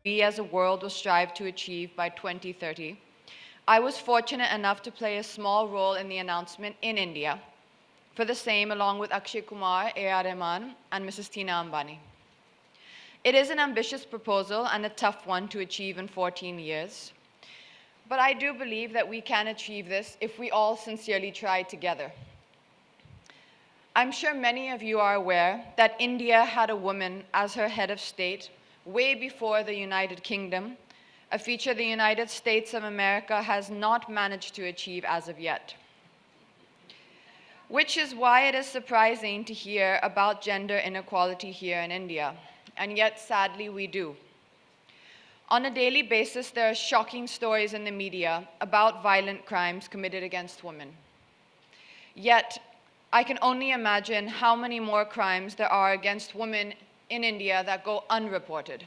we as a world will strive to achieve by 2030. I was fortunate enough to play a small role in the announcement in India for the same, along with Akshay Kumar, A.R. Rahman, and Mrs. Tina Ambani. It is an ambitious proposal and a tough one to achieve in 14 years. But I do believe that we can achieve this if we all sincerely try together. I'm sure many of you are aware that India had a woman as her head of state way before the United Kingdom, a feature the United States of America has not managed to achieve as of yet. Which is why it is surprising to hear about gender inequality here in India, and yet sadly we do. On a daily basis, there are shocking stories in the media about violent crimes committed against women. Yet, I can only imagine how many more crimes there are against women in India that go unreported.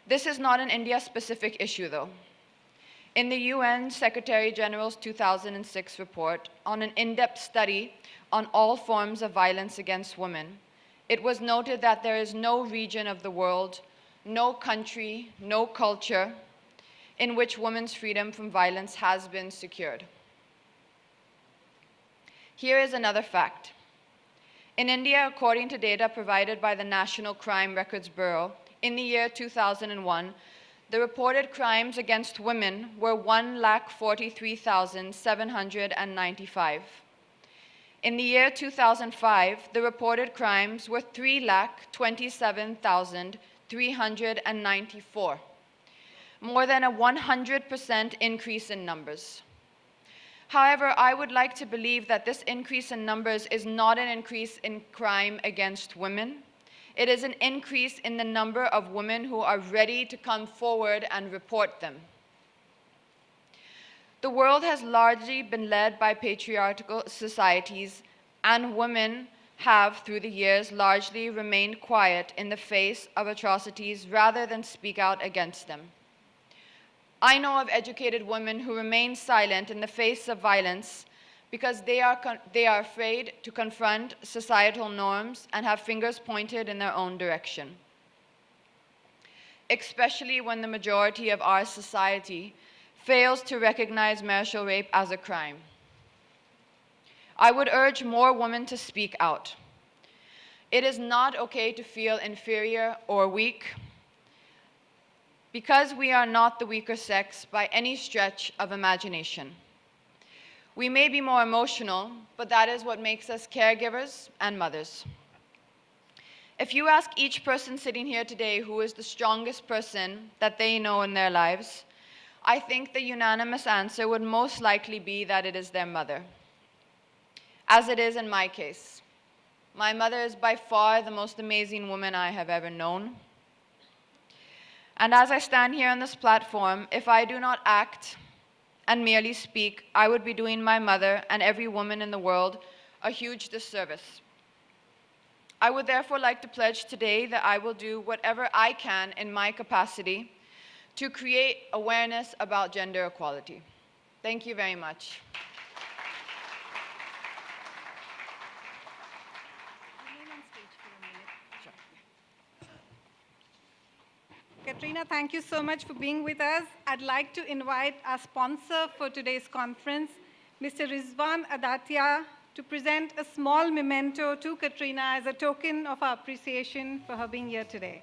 This is not an India-specific issue, though. In the UN Secretary General's 2006 report on an in-depth study on all forms of violence against women, it was noted that there is no region of the world, no country, no culture in which women's freedom from violence has been secured. Here is another fact. In India, according to data provided by the National Crime Records Bureau, in the year 2001, the reported crimes against women were 1,43,795. In the year 2005, the reported crimes were 3,27,394, more than a 100% increase in numbers. However, I would like to believe that this increase in numbers is not an increase in crime against women. It is an increase in the number of women who are ready to come forward and report them. The world has largely been led by patriarchal societies, and women have, through the years, largely remained quiet in the face of atrocities rather than speak out against them. I know of educated women who remain silent in the face of violence because they are afraid to confront societal norms and have fingers pointed in their own direction, especially when the majority of our society fails to recognize marital rape as a crime. I would urge more women to speak out. It is not okay to feel inferior or weak, because we are not the weaker sex by any stretch of imagination. We may be more emotional, but that is what makes us caregivers and mothers. If you ask each person sitting here today who is the strongest person that they know in their lives, I think the unanimous answer would most likely be that it is their mother, as it is in my case. My mother is by far the most amazing woman I have ever known. And as I stand here on this platform, if I do not act and merely speak, I would be doing my mother and every woman in the world a huge disservice. I would therefore like to pledge today that I will do whatever I can in my capacity to create awareness about gender equality. Thank you very much. Katrina, thank you so much for being with us. I'd like to invite our sponsor for today's conference, Mr. Rizwan Adatia, to present a small memento to Katrina as a token of our appreciation for her being here today.